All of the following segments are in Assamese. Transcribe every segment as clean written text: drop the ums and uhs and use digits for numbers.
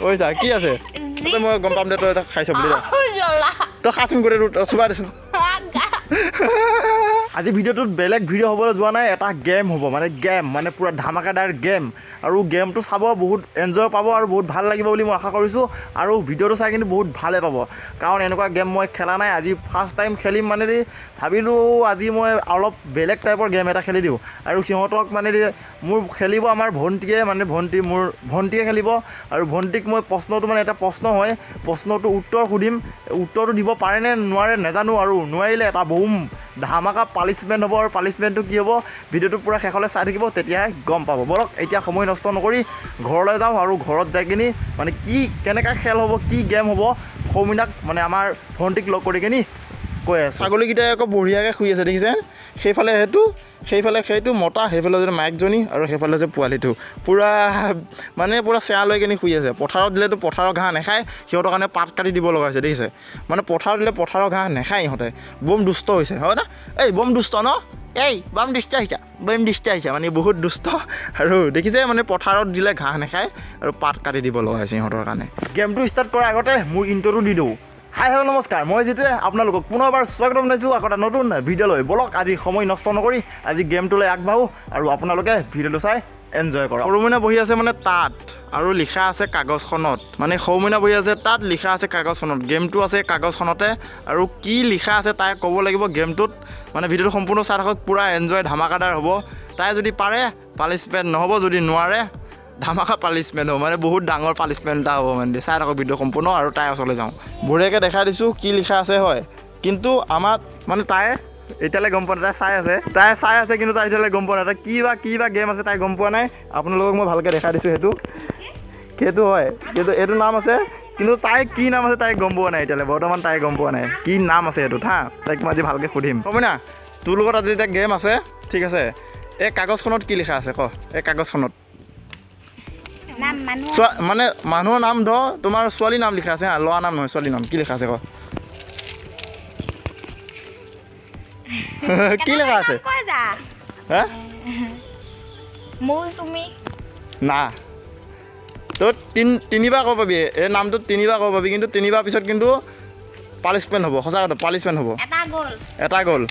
ঐ যা কি আছে তই মই গম পাম দে তই খাইছ বুলি তই খাচোন গোটেই চুবাই দেচোন আজি ভিডিঅ'টোত বেলেগ ভিডিঅ' হ'বলৈ যোৱা নাই এটা গেম হ'ব গেম পুৰা ধামাকাদাৰ গেম আৰু গেমটো চাব বহুত এনজয় পাব আৰু বহুত ভাল লাগিব বুলি মই আশা কৰিছোঁ আৰু ভিডিঅ'টো চাই কিন্তু বহুত ভালে পাব কাৰণ এনেকুৱা গেম মই খেলা নাই আজি ফাৰ্ষ্ট টাইম খেলিম ভাবিলোঁ আজি মই অলপ বেলেগ টাইপৰ গেম এটা খেলি দিওঁ আৰু সিহঁতক মোৰ খেলিব আমাৰ ভণ্টীয়ে মোৰ ভণ্টীয়ে খেলিব আৰু ভণ্টীক মই প্ৰশ্নটো এটা প্ৰশ্ন হয় প্ৰশ্নটো উত্তৰ সুধিম উত্তৰটো দিব পাৰেনে নোৱাৰে নাজানো আৰু নোৱাৰিলে এটা বুম ধামাকা পানিছমেণ্ট হ'ব আৰু পানিছমেণ্টটো কি হ'ব ভিডিঅ'টো পূৰা শেষলৈ চাই থাকিব তেতিয়াহে গম পাব বলক এতিয়া সময় নষ্ট নকৰি ঘৰলৈ যাওঁ আৰু ঘৰত যাই কিনি কি কেনেকুৱা খেল হ'ব কি গেম হ'ব সৌমিনাক আমাৰ ভণ্টীক লগ কৰি কিনি কৈ আছে ছাগলীকেইটাই আকৌ বঢ়িয়াকৈ শুই আছে দেখিছে সেইফালে সেইটো মতা সেইফালে যে মাইকজনী আৰু সেইফালে যে পোৱালিটো পূৰা পূৰা চেয়া লৈ কিনি শুই আছে পথাৰত দিলেতো পথাৰৰ ঘাঁহ নাখায় সিহঁতৰ কাৰণে পাত কাটি দিব লগা হৈছে দেখিছে পথাৰত দিলে পথাৰৰ ঘাঁহ নাখায় ইহঁতে বম দুষ্ট হৈছে হয় না এই বম দুষ্ট ন এই বম দুষ্ট আহিছা বহুত দুষ্ট আৰু দেখিছে পথাৰত দিলে ঘাঁহ নাখায় আৰু পাত কাটি দিব লগা হৈছে সিহঁতৰ কাৰণে গেমটো ষ্টাৰ্ট কৰাৰ আগতে মোৰ ইণ্ট্ৰটো দি দিওঁ হাই হেল্ল' নমস্কাৰ মই যিটোৱে আপোনালোকক পুনৰবাৰ স্বাগতম জনাইছোঁ আকৌ এটা নতুন ভিডিঅ'লৈ বলক আজি সময় নষ্ট নকৰি আজি গেমটোলৈ আগবাঢ়োঁ আৰু আপোনালোকে ভিডিঅ'টো চাই এনজয় কৰক সৰুমইনা বহি আছে তাত আৰু লিখা আছে কাগজখনত সৰুমইনা বহি আছে তাত লিখা আছে কাগজখনত গেমটো আছে কাগজখনতে আৰু কি লিখা আছে তাই ক'ব লাগিব গেমটোত ভিডিঅ'টো সম্পূৰ্ণ চাই থাকক পূৰা এনজয় ধামাকাদাৰ হ'ব তাই যদি পাৰে পানিছমেণ্ট নহ'ব যদি নোৱাৰে ধামাকা পানিছমেণ্ট হ'ব বহুত ডাঙৰ পানিছমেণ্ট এটা হ'ব চাই থাকক ভিডিঅ' সম্পূৰ্ণ আৰু তাই ওচৰলৈ যাওঁ বঢ়িয়াকৈ দেখাই দিছোঁ কি লিখা আছে হয় কিন্তু আমাক তাই এতিয়ালৈ গম পোৱা নাই তাই চাই আছে কিন্তু তাই এতিয়ালৈ গম পোৱা নাই তাই কি বা গেম আছে তাই গম পোৱা নাই আপোনালোকক মই ভালকৈ দেখাই দিছোঁ সেইটো হয় কিন্তু এইটো নাম আছে কিন্তু তাই কি নাম আছে তাই গম পোৱা নাই এতিয়ালৈ বৰ্তমান তাই গম পোৱা নাই কি নাম আছে এইটোত তাইক মই আজি ভালকৈ সুধিম সৌমিনা তোৰ লগত আজি এতিয়া গেম আছে ঠিক আছে এই কাগজখনত কি লিখা আছে এই কাগজখনত মানুহৰ নাম তোমাৰ ছোৱালীৰ নাম লিখা আছে ল'ৰা নাম নহয় ছোৱালীৰ নাম কি লিখা আছে কি লিখা আছে না তই তিনিবাৰ ক'ব পাবি এই নামটোত তিনিবাৰ ক'ব পাবি কিন্তু তিনিবাৰ পিছত কিন্তু পানিছমেণ্ট হ'ব সঁচা কথা পানিছমেণ্ট হ'ব এটা গ'ল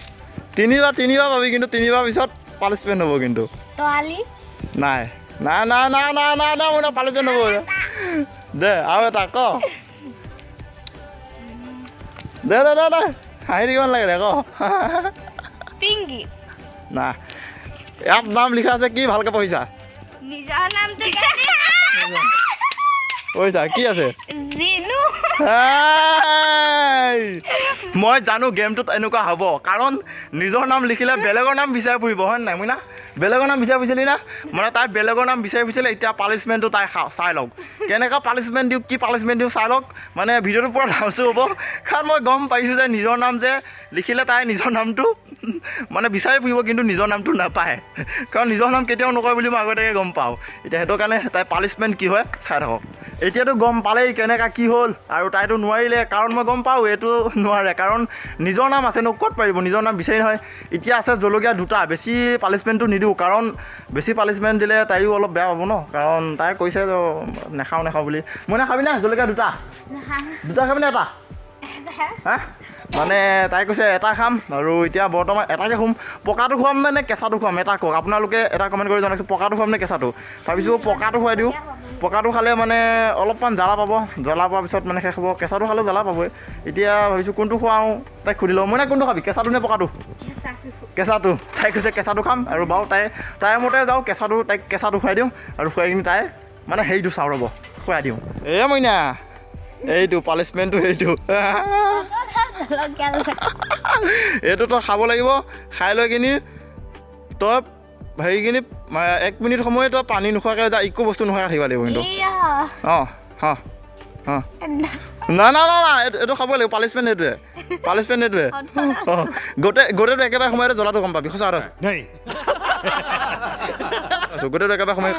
তিনিবাৰ পাবি কিন্তু তিনিবাৰ পিছত পানিছমেণ্ট হ'ব কিন্তু নাই মোৰ পানিছমেণ্ট হ'ব দে আৰু এটা দে হাঁহি থাকিব নালাগে দে না ইয়াত নাম লিখা আছে কি ভালকৈ পঢ়িছা কি আছে মই জানো গেমটোত এনেকুৱা হ'ব কাৰণ নিজৰ নাম লিখিলে বেলেগৰ নাম বিচাৰি ফুৰিব হয় নাই মই বেলেগৰ নাম বিচাৰি ফুৰিছিলি না তাই বেলেগৰ নাম বিচাৰি ফুৰিছিলে এতিয়া পানিছমেণ্টটো তাই চাই লওক কেনেকুৱা পানিছমেণ্ট দিওঁ কি পানিছমেণ্ট দিওঁ চাই লওক ভিডিঅ'টো পূৰা ডাউনচো হ'ব কাৰণ মই গম পাইছোঁ যে নিজৰ নাম যে লিখিলে তাই নিজৰ নামটো বিচাৰি ফুৰিব কিন্তু নিজৰ নামটো নাপায় কাৰণ নিজৰ নাম কেতিয়াও নকয় বুলি মই আগতীয়াকৈ গম পাওঁ এতিয়া সেইটো কাৰণে তাই পানিছমেণ্ট কি হয় চাই থাকক এতিয়াতো গম পালেই কেনেকুৱা কি হ'ল আৰু তাইতো নোৱাৰিলে কাৰণ মই গম পাওঁ এইটো নোৱাৰে কাৰণ নিজৰ নাম আছে ক'ত পাৰিব নিজৰ নাম বিচাৰি নহয় এতিয়া আছে জলকীয়া দুটা বেছি পানিছমেণ্টটো নিদিওঁ কাৰণ বেছি পানিছমেণ্ট দিলে তাইও অলপ বেয়া পাব ন কাৰণ তাই কৈছে নাখাওঁ বুলি মই নাখাবি না জলকীয়া দুটা খাবিনে এটা তাই কৈছে এটা খাম আৰু এতিয়া বৰ্তমান এটাকে খুৱাম পকাটো খুৱাম নে কেঁচাটো খুৱাম এটা কওক আপোনালোকে এটা কমেণ্ট কৰি জনাইছোঁ পকাটো খুৱাম নে কেঁচাটো ভাবিছোঁ পকাটো খুৱাই দিওঁ পকাটো খালে অলপমান জ্বালা পাব জ্বলা পোৱাৰ পিছত শেষ হ'ব কেঁচাটো খালেও জ্বালা পাবই এতিয়া ভাবিছোঁ কোনটো খুৱাওঁ তাইক সুধি লওঁ মই কোনটো খাবি কেঁচাটো নে পকাটো কেঁচাটো তাই কৈছে কেঁচাটো খাম আৰু বাৰু তাইৰ মতে যাওঁ তাইক কেঁচাটো খুৱাই দিওঁ আৰু খুৱাই কিনি তাই হেৰিটো চাওঁ ৰ'ব খুৱাই দিওঁ মইনা এইটো পানিছমেণ্টটো এইটো তই খাব লাগিব খাই লৈ কিনি তই হেৰিখিনি 1 মিনিট সময় তই পানী নোখোৱাকৈ যা একো বস্তু নোখোৱাকৈ থাকিব লাগিব কিন্তু না এইটো খাব লাগিব পানিছমেণ্ট এইটোৱে গোটেইটো একেবাৰে সময়তে জ্বলাটো গম পাবি সঁচা কথা গোটেইটো একেবাৰে সময়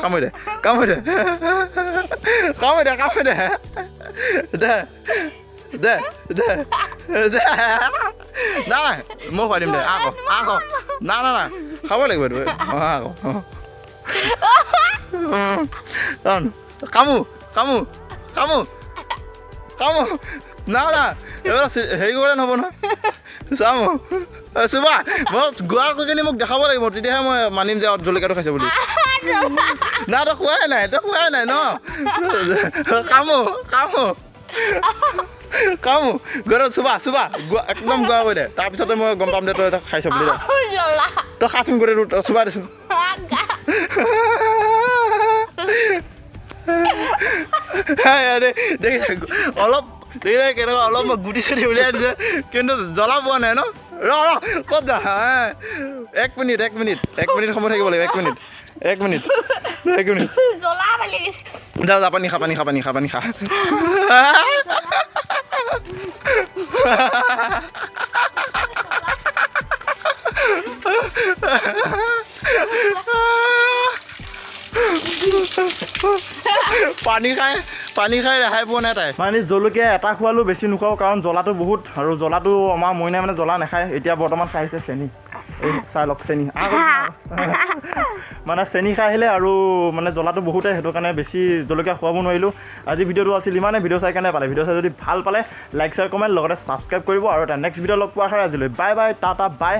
কামুৰি দে নাই মই খুৱাই দিম দে আকৌ না খাব লাগিব এইটো আকৌ কামু কামো কামো না না এইবাৰ হেৰি কৰিলে নহ'ব নহয় চামো চুবা মই গোৱা কৈকেনি মোক দেখাব লাগিব তেতিয়াহে মই মানিম যে জলকীয়াটো খাইছে বুলি না তই খোৱাই নাই ন কামো কামো কামো গোৱা চুবা গোৱা একদম গোৱা কৰি দে তাৰপিছতে মই গম পাম দে তই খাইছ বুলি তই খাচোন কৰি চুবা দেচোন অলপ কেনেকুৱা অলপ গুটি চুটি উলিয়াই দিছে কিন্তু জ্বলা পোৱা নাই ন ৰ ক'ত যা এক মিনিট সময় থাকিব লাগিব এক মিনিট যা পানী খা পানী খাই ৰেহাই পোৱা নাই তাই মানে জলকীয়া এটা খোৱালো বেছি নোখোৱাওঁ কাৰণ জ্বলাটো বহুত আৰু জ্বলাটো আমাৰ মইনাই মানে জ্বলা নাখায় এতিয়া বৰ্তমান খাইছে চেনি এই চাই লওক চেনি মানে চেনি খাই আহিলে আৰু মানে জ্বলাটো বহুতে সেইটো কাৰণে বেছি জলকীয়া খুৱাব নোৱাৰিলোঁ আজি ভিডিঅ'টো আছিল ইমানে ভিডিঅ' চাই কাৰণে পালে ভিডিঅ' চাই যদি ভাল পালে লাইক শ্বেয়াৰ কমেণ্ট লগতে ছাবস্ক্ৰাইব কৰিব আৰু এটা নেক্সট ভিডিঅ' লগ পোৱাৰ আজিলৈ বাই টাটা বাই